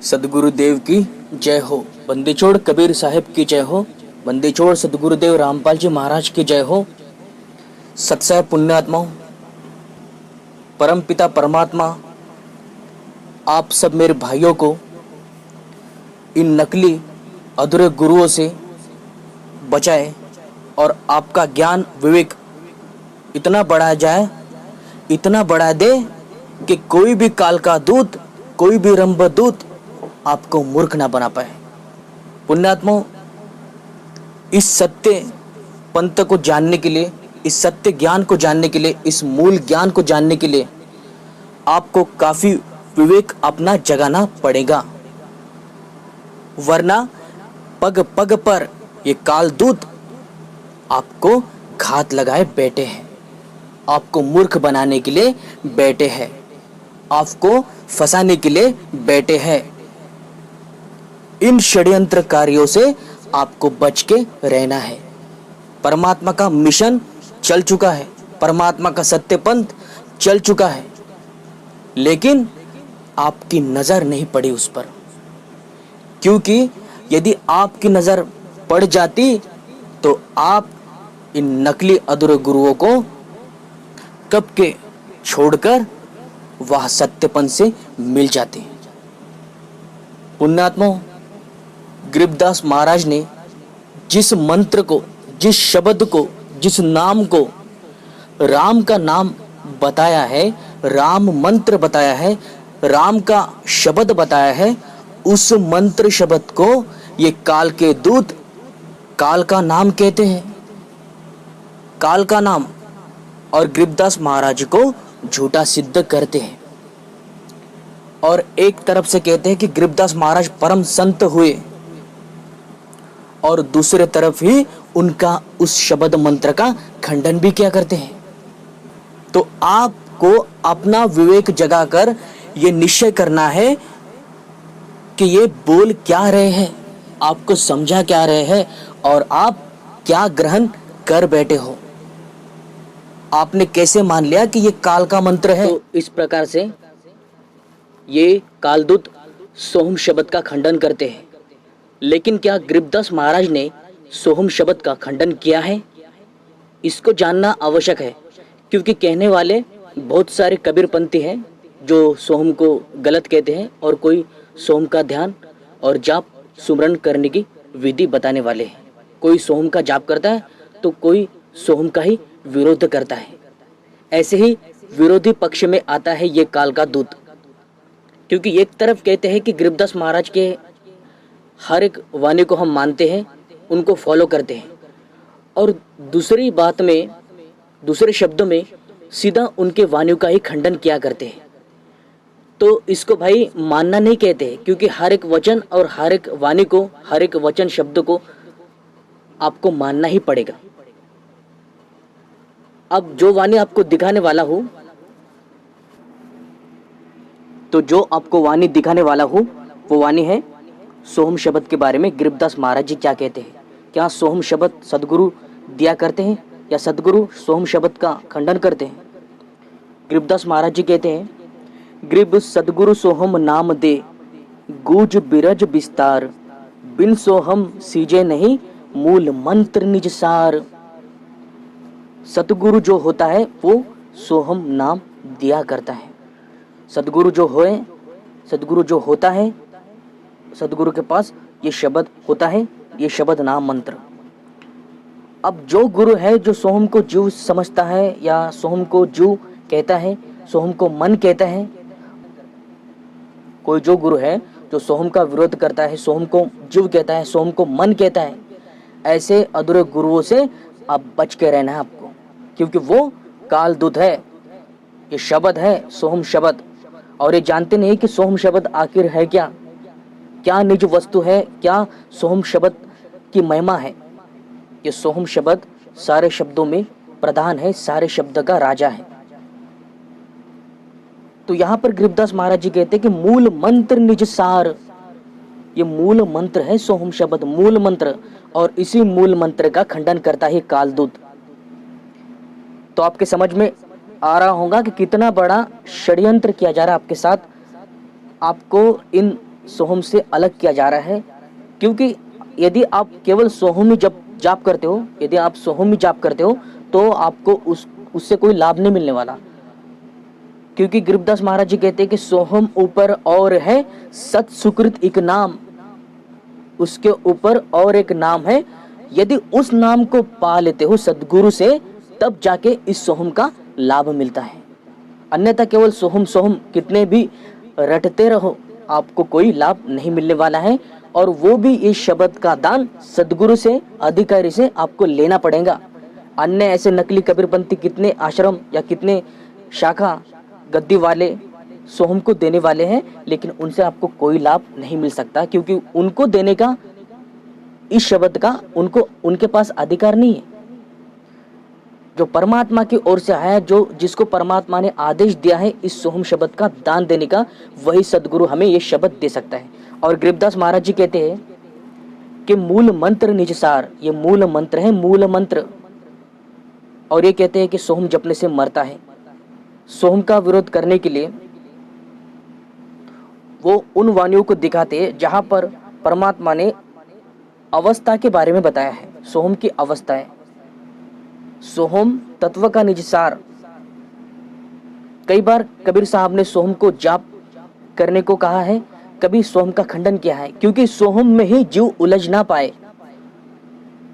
सदगुरुदेव की जय हो। बंदीछोड़ कबीर साहिब की जय हो। बंदीछोड़ सदगुरुदेव रामपाल जी महाराज की जय हो। सत्सय पुण्यात्माओं, परम पिता परमात्मा आप सब मेरे भाइयों को इन नकली अधूरे गुरुओं से बचाए और आपका ज्ञान विवेक इतना बढ़ा जाए, इतना बढ़ा दे कि कोई भी काल का दूत, कोई भी रंभदूत आपको मूर्ख ना बना पाए। पुण्यात्माओं, इस सत्य पंथ को जानने के लिए, इस सत्य ज्ञान को जानने के लिए, इस मूल ज्ञान को जानने के लिए आपको काफी विवेक अपना जगाना पड़ेगा, वरना पग पग पर ये कालदूत आपको घात लगाए बैठे हैं, आपको मूर्ख बनाने के लिए बैठे हैं, आपको फंसाने के लिए बैठे हैं। इन षड्यंत्रकारियों से आपको बच के रहना है। परमात्मा का मिशन चल चुका है, परमात्मा का सत्य पंथ चल चुका है, लेकिन आपकी नजर नहीं पड़ी उस पर, क्योंकि यदि आपकी नजर पड़ जाती तो आप इन नकली अधूरे गुरुओं को कब के छोड़कर वह सत्यपन से मिल जाते। पुण्यात्माओं, गरीबदास महाराज ने जिस मंत्र को, जिस शब्द को, जिस नाम को राम का नाम बताया है, राम मंत्र बताया है, राम का शब्द बताया है, उस मंत्र शब्द को ये काल के दूत काल का नाम कहते हैं, काल का नाम, और गरीबदास महाराज को झूठा सिद्ध करते हैं। और एक तरफ से कहते हैं कि गरीबदास महाराज परम संत हुए, और दूसरे तरफ ही उनका उस शब्द मंत्र का खंडन भी किया करते हैं। तो आपको अपना विवेक जगाकर ये निश्चय करना है कि ये बोल क्या रहे हैं, आपको समझा क्या रहे हैं, और आप क्या ग्रहण कर बैठे हो। आपने कैसे मान लिया कि ये काल का मंत्र है। तो इस प्रकार से ये कालदूत सोहम शब्द का खंडन करते हैं, लेकिन क्या गरीबदास महाराज ने सोहम शब्द का खंडन किया है? इसको जानना आवश्यक है, क्योंकि कहने वाले बहुत सारे कबीरपंथी हैं जो सोहम को गलत कहते हैं, और कोई सोहम का ध्यान और जाप सुमरन करने की विधि बताने वाले हैं। कोई सोहम का जाप करता है तो कोई सोहम का ही विरोध करता है। ऐसे ही विरोधी पक्ष में आता है ये काल का दूत, क्योंकि एक तरफ कहते हैं कि गरीबदास महाराज के हर एक वाणी को हम मानते हैं, उनको फॉलो करते हैं, और दूसरी बात में, दूसरे शब्दों में सीधा उनके वाणियों का ही खंडन किया करते हैं। तो इसको भाई मानना नहीं कहते, क्योंकि हर एक वचन और हर एक वाणी को, हर एक वचन शब्द को आपको मानना ही पड़ेगा। अब जो वाणी आपको दिखाने वाला हूं, तो जो आपको वाणी दिखाने वाला हूं वो वाणी है सोहम शब्द के बारे में। गरीबदास महाराज जी क्या कहते हैं? क्या सोहम शब्द सदगुरु दिया करते हैं, या सदगुरु सोहम शब्द का खंडन करते हैं? गरीबदास महाराज जी कहते हैं, गरीब सदगुरु सोहम नाम दे, गूज बिरज विस्तार, बिन सोहम सीजे नहीं, मूल मंत्र निज सार। सतगुरु जो होता है वो सोहम नाम दिया करता है। सदगुरु जो होए, सदगुरु जो होता है, सदगुरु के पास ये शब्द होता है, ये शब्द नाम मंत्र। अब जो गुरु है जो सोहम को जीव समझता है, या सोहम को जीव कहता है, सोहम को मन कहता है, कोई जो गुरु है जो सोहम का विरोध करता है, सोहम को जीव कहता है, सोहम को मन कहता है, ऐसे अधूरे गुरुओं से आप बच के रहना है आपको, क्योंकि वो कालदूत है। ये शब्द है सोहम शब्द, और ये जानते नहीं कि सोहम शब्द आखिर है क्या, क्या निज वस्तु है, क्या सोहम शब्द की महिमा है। ये सोहम शब्द सारे शब्दों में प्रधान है, सारे शब्द का राजा है। तो यहाँ पर गरीबदास महाराज जी कहते हैं कि मूल मंत्र निज सार, ये मूल मंत्र है सोहम शब्द, मूल मंत्र, और इसी मूल मंत्र का खंडन करता है कालदूत। तो आपके समझ में आ रहा होगा कि कितना बड़ा षड्यंत्र किया जा रहा है आपके साथ, आपको इन सोहम से अलग किया जा रहा है। क्योंकि यदि आप केवल सोहम ही जब जाप करते हो, यदि आप सोहम ही जाप करते हो तो आपको उससे कोई लाभ नहीं मिलने वाला। क्योंकि गरीबदास महाराज जी कहते हैं कि सोहम ऊपर और है सत सुकृत एक नाम, उसके ऊपर और एक नाम है, यदि उस नाम को पा लेते हो सदगुरु से तब जाके इस सोहम का लाभ मिलता है। अन्यथा केवल सोहम सोहम कितने भी रटते रहो आपको कोई लाभ नहीं मिलने वाला है। और वो भी इस शब्द का दान सदगुरु से, अधिकारी से आपको लेना पड़ेगा। अन्य ऐसे नकली कबीरपंथी कितने आश्रम या कितने शाखा गद्दी वाले सोहम को देने वाले हैं, लेकिन उनसे आपको कोई लाभ नहीं मिल सकता, क्योंकि उनको देने का, इस शब्द का उनको, उनके पास अधिकार नहीं है। जो परमात्मा की ओर से आया, जो जिसको परमात्मा ने आदेश दिया है इस सोहम शब्द का दान देने का, वही सदगुरु हमें ये शब्द दे सकता है। और गरीबदास महाराज जी कहते हैं कि मूल मंत्र निज सार, ये मूल मंत्र है, मूल मंत्र। और ये कहते हैं कि सोहम जपने से मरता है। सोहम का विरोध करने के लिए वो उन वाणियों को दिखाते हैं जहां पर परमात्मा ने अवस्था के बारे में बताया है। सोहम की अवस्था है, सोहम तत्व का निज सार। कई बार कबीर साहब ने सोहम को जाप करने को कहा है, कभी सोहम का खंडन किया है, क्योंकि सोहम में ही जीव उलझ ना पाए,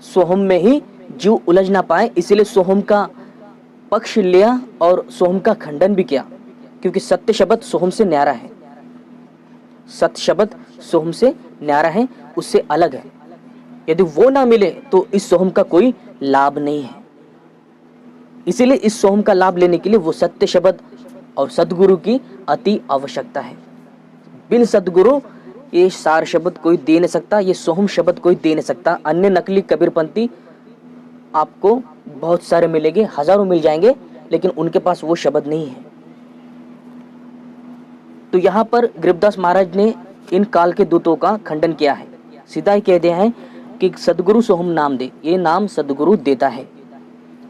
सोहम में ही जीव उलझ ना पाए, इसलिए सोहम का पक्ष लिया और सोहम का खंडन भी किया। क्योंकि सत्य शब्द सोहम से न्यारा है, सत्य शब्द सोहम से न्यारा है, उससे अलग है। यदि वो ना मिले तो इस सोहम का कोई लाभ नहीं है। इसीलिए इस सोहम का लाभ लेने के लिए वो सत्य शब्द और सदगुरु की अति आवश्यकता है। बिन सदगुरु ये सार शब्द कोई दे नहीं सकता, ये सोहम शब्द कोई दे नहीं सकता। अन्य नकली कबीरपंथी आपको बहुत सारे मिलेंगे, हजारों मिल जाएंगे, लेकिन उनके पास वो शब्द नहीं है। तो यहाँ पर गरीबदास महाराज ने इन काल के दूतों का खंडन किया है। सीधा ही कह दिया है कि सदगुरु सोहम नाम दे, ये नाम सदगुरु देता है।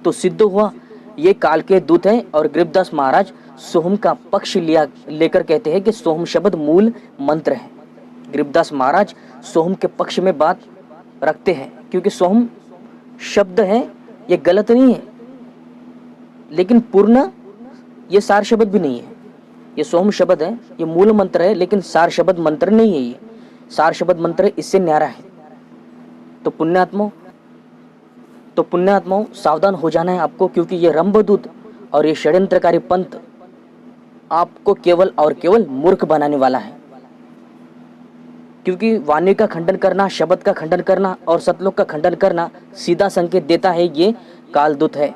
तो सिद्ध हुआ ये काल के दूत हैं। और गरीबदास महाराज सोहम का पक्ष लेकर कहते हैं कि सोहम शब्द मूल मंत्र है। गरीबदास महाराज सोहम के पक्ष में बात रखते हैं, क्योंकि सोहम शब्द है, ये गलत नहीं है, लेकिन पूर्ण ये सार शब्द भी नहीं है। ये सोहम शब्द है, ये मूल मंत्र है, लेकिन सार शब्द मंत्र नहीं है। ये सार शब्द मंत्र इससे न्यारा है। तो पुण्यात्माओं सावधान हो जाना है आपको, क्योंकि ये रंभदूत और ये षड्यंत्रकारी पंथ आपको केवल और केवल मूर्ख बनाने वाला है। क्योंकि वाणी का खंडन करना, शब्द का खंडन करना और सतलोक का खंडन करना सीधा संकेत देता है ये कालदूत है।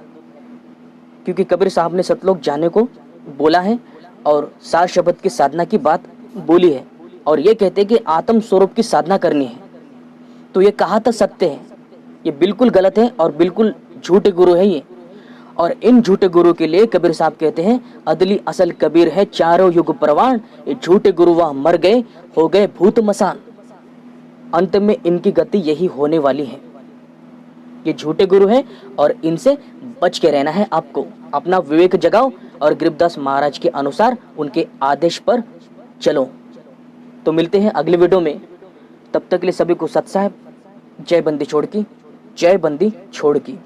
क्योंकि कबीर साहब ने सतलोक जाने को बोला है और सार शब्द की साधना की बात बोली है, और ये कहते हैं कि आत्म स्वरूप की साधना करनी है। तो ये कहा था सत्य है, ये बिल्कुल गलत है और बिल्कुल झूठे गुरु है ये। और इन झूठे गुरु के लिए कबीर साहब कहते हैं अदली असल कबीर है चारों युग प्रवाण, ये झूठे गुरु वह मर गए, हो गए भूत मसान। अंत में इनकी गति यही होने वाली है। ये झूठे गुरु हैं और इनसे बच के रहना है आपको। अपना विवेक जगाओ और गरीबदास महाराज के अनुसार उनके आदेश पर चलो। तो मिलते हैं अगले वीडियो में, तब तक के लिए सभी को सत साहेब। जय बंदी छोड़ की, जय बंदी छोड़ की।